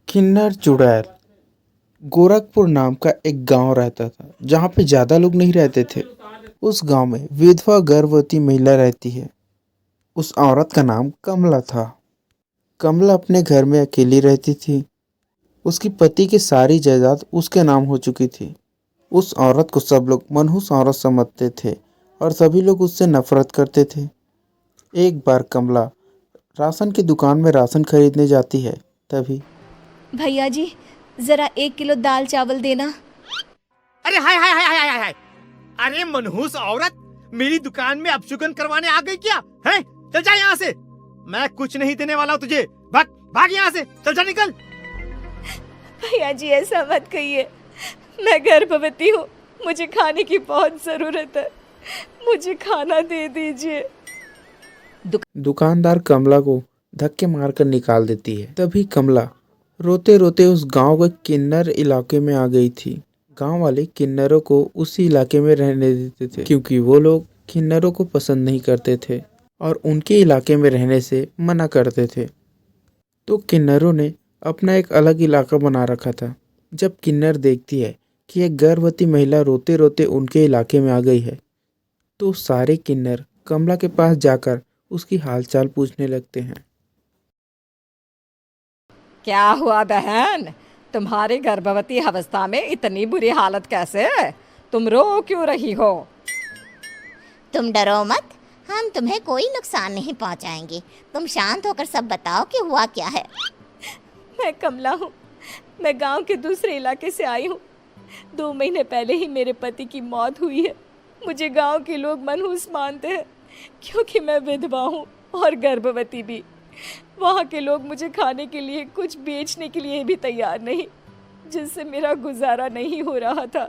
किन्नर चुड़ैल। गोरखपुर नाम का एक गांव रहता था जहां पे ज्यादा लोग नहीं रहते थे। उस गांव में विधवा गर्भवती महिला रहती है। उस औरत का नाम कमला था। कमला अपने घर में अकेली रहती थी। उसकी पति की सारी जायदाद उसके नाम हो चुकी थी। उस औरत को सब लोग मनहूस औरत समझते थे और सभी लोग उससे नफरत करते थे। एक बार कमला राशन की दुकान में राशन खरीदने जाती है। तभी भैया जी, जरा 1 किलो दाल चावल देना। अरे हाय हाय हाय हाय हाय हाय। अरे मनहूस औरत, मेरी दुकान में अपशुगन करवाने आ गई क्या है? चल जा यहाँ से, मैं कुछ नहीं देने वाला हूँ तुझे। भाग भाग यहाँ से, चल जा निकल। भैया जी ऐसा मत कहिए, मैं गर्भवती हूँ, मुझे खाने की बहुत ज़रूरत है, मुझे खाना दे दीजिए। दुकानदार कमला को धक्के मारकर निकाल देती है। तभी कमला रोते रोते उस गांव के किन्नर इलाके में आ गई थी। गांव वाले किन्नरों को उसी इलाके में रहने देते थे क्योंकि वो लोग किन्नरों को पसंद नहीं करते थे और उनके इलाके में रहने से मना करते थे। तो किन्नरों ने अपना एक अलग इलाका बना रखा था। जब किन्नर देखती है कि एक गर्भवती महिला रोते रोते उनके इलाके में आ गई है तो सारे किन्नर कमला के पास जाकर उसकी हालचाल पूछने लगते हैं। क्या हुआ बहन, तुम्हारी गर्भवती अवस्था में इतनी बुरी हालत कैसे है? तुम रो क्यों रही हो? तुम डरो मत, हम तुम्हें कोई नुकसान नहीं पहुंचाएंगे। तुम शांत होकर सब बताओ कि हुआ क्या है। मैं कमला हूँ, मैं गांव के दूसरे इलाके से आई हूँ। 2 महीने पहले ही मेरे पति की मौत हुई है। मुझे गांव के लोग मनहूस मानते हैं क्योंकि मैं विधवा हूँ और गर्भवती भी। वहाँ के लोग मुझे खाने के लिए कुछ बेचने के लिए भी तैयार नहीं, जिससे मेरा गुजारा नहीं हो रहा था।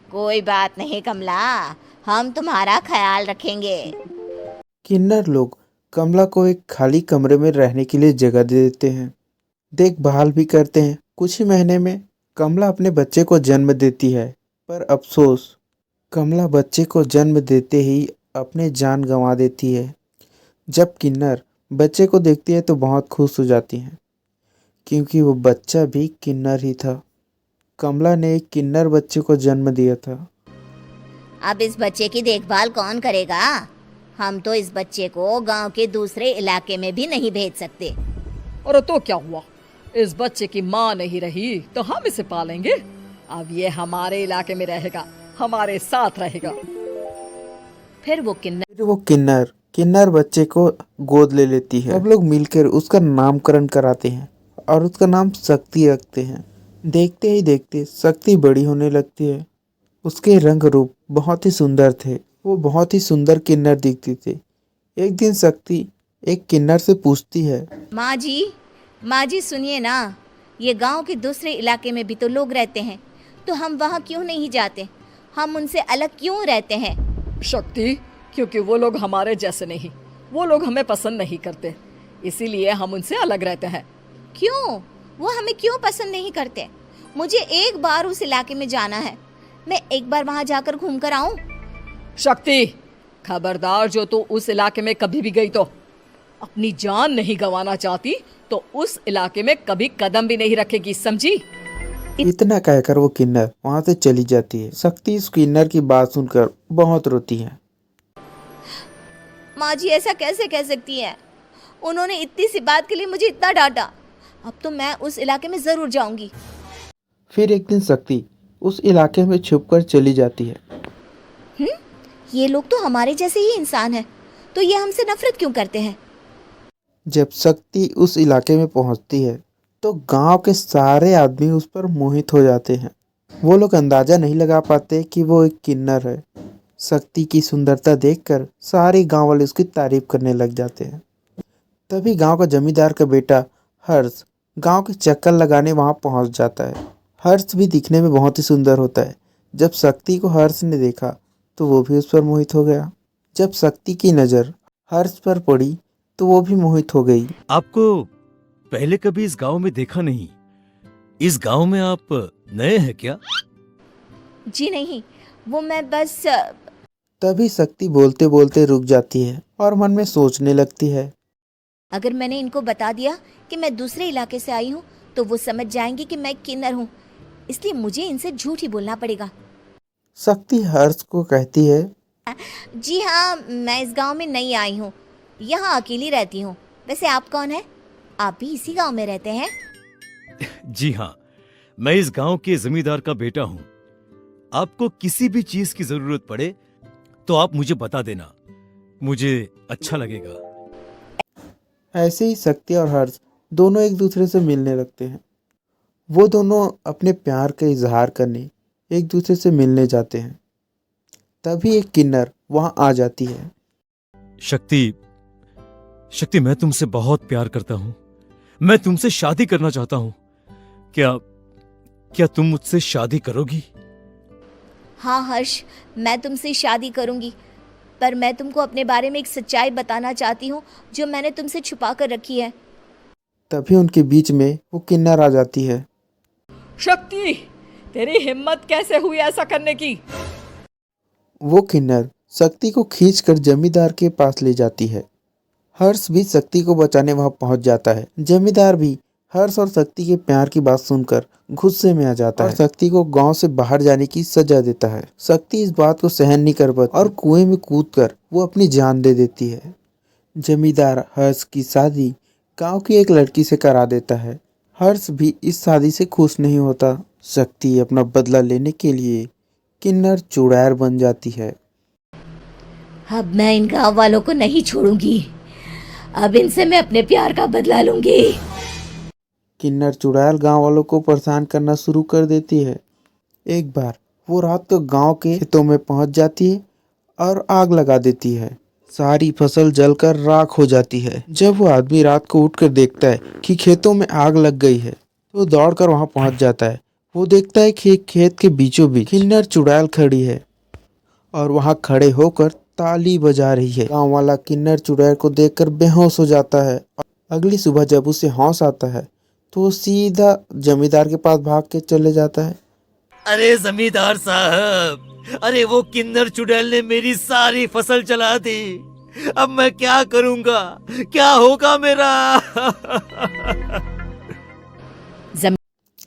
कोई बात नहीं कमला, हम तुम्हारा ख्याल रखेंगे। किन्नर लोग कमला को एक खाली कमरे में रहने के लिए जगह दे देते हैं, देखभाल भी करते हैं। कुछ ही महीने में कमला अपने बच्चे को जन्म देती है। पर अफसोस, कमला बच्चे को जन्म देते ही अपने जान गंवा देती है। जब किन्नर बच्चे को देखती है तो बहुत खुश हो जाती हैं क्योंकि वो बच्चा भी किन्नर ही था। कमला ने एक किन्नर बच्चे को जन्म दिया था। अब इस बच्चे की देखभाल कौन करेगा? हम तो इस बच्चे को गांव के दूसरे इलाके में भी नहीं भेज सकते। और तो क्या हुआ, इस बच्चे की माँ नहीं रही तो हम इसे पालेंगे। अब ये हमारे इलाके में रहेगा, हमारे साथ रहेगा। फिर वो किन्नर बच्चे को गोद ले लेती है। सब लोग मिलकर उसका नामकरण कराते हैं और उसका नाम शक्ति रखते हैं। देखते ही देखते शक्ति बड़ी होने लगती है। उसके रंग रूप बहुत ही सुंदर थे। वो बहुत ही सुंदर किन्नर दिखती थी। एक दिन शक्ति एक किन्नर से पूछती है, माँ जी सुनिए ना, ये गांव के दूसरे इलाके में भी तो लोग रहते हैं, तो हम वहाँ क्यों नहीं जाते? हम उनसे अलग क्यों रहते हैं? शक्ति, क्योंकि वो लोग हमारे जैसे नहीं, वो लोग हमें पसंद नहीं करते, इसीलिए हम उनसे अलग रहते हैं। क्यों? वो हमें क्यों पसंद नहीं करते? मुझे एक बार उस इलाके में जाना है, मैं एक बार वहाँ जाकर घूम कर आऊँ। शक्ति, खबरदार, जो तू उस इलाके में कभी भी गई तो अपनी जान नहीं गंवाना चाहती तो उस इलाके में कभी कदम भी नहीं रखेगी, समझी? इतना कहकर वो किन्नर वहां से चली जाती है। शक्ति इस किन्नर की बात सुनकर बहुत रोती है। माँ जी ऐसा कैसे कह सकती है? उन्होंने इतनी सी बात के लिए मुझे इतना डांटा। अब तो मैं उस इलाके में ज़रूर जाऊंगी। फिर एक दिन शक्ति उस इलाके में छुपकर चली जाती है। ये लोग तो हमारे जैसे ही इंसान हैं, तो ये हमसे नफरत क्यों करते हैं? जब शक्ति उस इलाके में पहुंचती है तो गांव के सारे आदमी उस पर मोहित हो जाते हैं। वो लोग अंदाजा नहीं लगा पाते कि वो एक किन्नर है। शक्ति की सुंदरता देखकर सारे गांव वाले उसकी तारीफ करने लग जाते हैं। तभी गांव का जमींदार का बेटा हर्ष गांव के चक्कर लगाने वहां पहुंच जाता है। हर्ष भी दिखने में बहुत ही सुंदर होता है। जब शक्ति को हर्ष ने देखा तो वो भी उस पर मोहित हो गया। जब शक्ति की नज़र हर्ष पर पड़ी तो वो भी मोहित हो गई। आपको पहले कभी इस गांव में देखा नहीं। इस गांव में आप नए हैं क्या? जी नहीं, वो मैं बस तभी शक्ति बोलते बोलते रुक जाती है और मन में सोचने लगती है। अगर मैंने इनको बता दिया कि मैं दूसरे इलाके से आई हूँ तो वो समझ जाएंगे कि मैं किन्नर हूँ, इसलिए मुझे इनसे झूठ ही बोलना पड़ेगा। शक्ति हर्ष को कहती है। जी हाँ, मैं इस गांव में नई आई हूँ, यहाँ अकेली रहती हूँ। वैसे आप कौन है? आप भी इसी गांव में रहते हैं? जी हाँ, मैं इस गांव के जमींदार का बेटा हूँ। आपको किसी भी चीज की जरूरत पड़े तो आप मुझे बता देना, मुझे अच्छा लगेगा। ऐसे ही शक्ति और हर्ष दोनों एक दूसरे से मिलने लगते हैं। वो दोनों अपने प्यार का इजहार करने एक दूसरे से मिलने जाते हैं। तभी एक किन्नर वहां आ जाती है। शक्ति, मैं तुमसे बहुत प्यार करता हूँ। मैं तुमसे शादी करना चाहता हूँ। क्या तुम मुझसे शादी करोगी? हाँ हर्ष, मैं तुमसे शादी करूंगी, पर मैं तुमको अपने बारे में एक सच्चाई बताना चाहती हूँ जो मैंने तुमसे छुपा कर रखी है। तभी उनके बीच में वो किन्नर आ जाती है। शक्ति, तेरी हिम्मत कैसे हुई ऐसा करने की? वो किन्नर शक्ति को खींचकर जमींदार के पास ले जाती है। हर्ष भी शक्ति को बचाने वहां पहुंच जाता है। जमींदार भी हर्ष और शक्ति के प्यार की बात सुनकर गुस्से में आ जाता है और शक्ति को गांव से बाहर जाने की सजा देता है। शक्ति इस बात को सहन नहीं कर पाती और कुएं में कूदकर वो अपनी जान दे देती है। जमींदार हर्ष की शादी गांव की एक लड़की से करा देता है। हर्ष भी इस शादी से खुश नहीं होता। शक्ति अपना बदला लेने के लिए किन्नर चुड़ैल बन जाती है। अब मैं इन गांव वालों को नहीं छोड़ूंगी, अब इनसे मैं अपने प्यार का बदला लूंगी। किन्नर चुड़ैल गांव वालों को परेशान करना शुरू कर देती है। एक बार वो रात को गांव के खेतों में पहुंच जाती है और आग लगा देती है। सारी फसल जलकर राख हो जाती है। जब वो आदमी रात को उठकर देखता है कि खेतों में आग लग गई है तो दौड़कर वहां पहुंच जाता है। वो देखता है कि खेत के बीचों बीच किन्नर चुड़ैल खड़ी है और वहां खड़े होकर ताली बजा रही है। गांव वाला किन्नर चुड़ैल को देखकर बेहोश हो जाता है। अगली सुबह जब उसे होश आता है तो वो सीधा जमींदार के पास भाग के चले जाता है। अरे जमींदार साहब, अरे वो किन्नर चुड़ैल ने मेरी सारी फसल जला दी। अब मैं क्या करूंगा? क्या होगा मेरा?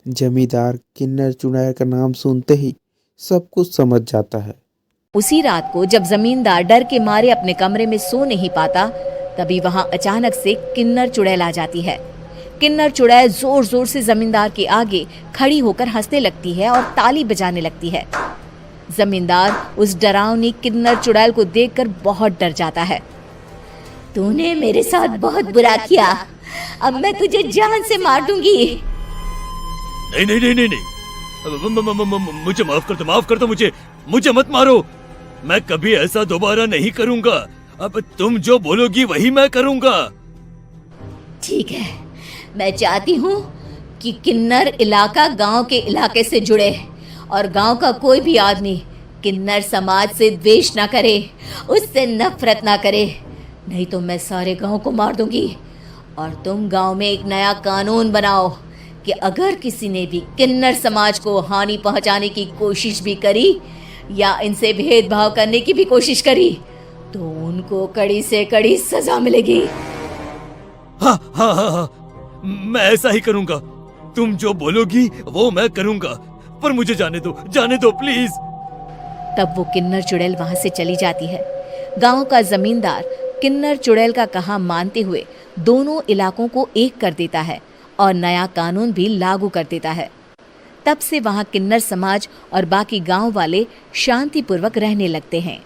जमींदार किन्नर चुड़ैल का नाम सुनते ही सब कुछ समझ जाता है। उसी रात को जब जमींदार डर के मारे अपने कमरे में सो नहीं पाता, तभी वहां अचानक से किन्नर चुड़ैल आ जाती है। किन्नर चुड़ैल जोर जोर से जमींदार के आगे खड़ी होकर हंसने लगती है और ताली बजाने लगती है। जमींदार उस डरावनी किन्नर चुड़ैल को देखकर बहुत डर जाता है। तूने मेरे साथ बहुत बुरा किया, अब मैं तुझे जान से मार दूंगी। नहीं नहीं नहीं नहीं नहीं, मुझे माफ कर दो, मुझे मत मारो। मैं कभी ऐसा दोबारा नहीं करूंगा। अब तुम जो बोलोगी वही मैं करूंगा। ठीक है, मैं चाहती हूँ कि किन्नर इलाका गांव के इलाके से जुड़े और गांव का कोई भी आदमी किन्नर समाज से द्वेष ना करे, उससे नफरत ना करे, नहीं तो मैं सारे गांव को मार दूंगी। और तुम गांव में एक नया कानून बनाओ कि अगर किसी ने भी किन्नर समाज को हानि पहुंचाने की कोशिश भी करी या इनसे भेदभाव करने की भी कोशिश करी तो उनको कड़ी से कड़ी सजा मिलेगी। हाँ हाँ हाँ हाँ, मैं ऐसा ही करूंगा। तुम जो बोलोगी वो मैं करूंगा, पर मुझे जाने दो प्लीज। तब वो किन्नर चुड़ैल वहां से चली जाती है। गांव का जमींदार किन्नर चुड़ैल का कहा मानते हुए दोनों इलाकों को एक कर देता है और नया कानून भी लागू कर देता है। तब से वहां किन्नर समाज और बाकी गांव वाले शांतिपूर्वक रहने लगते हैं।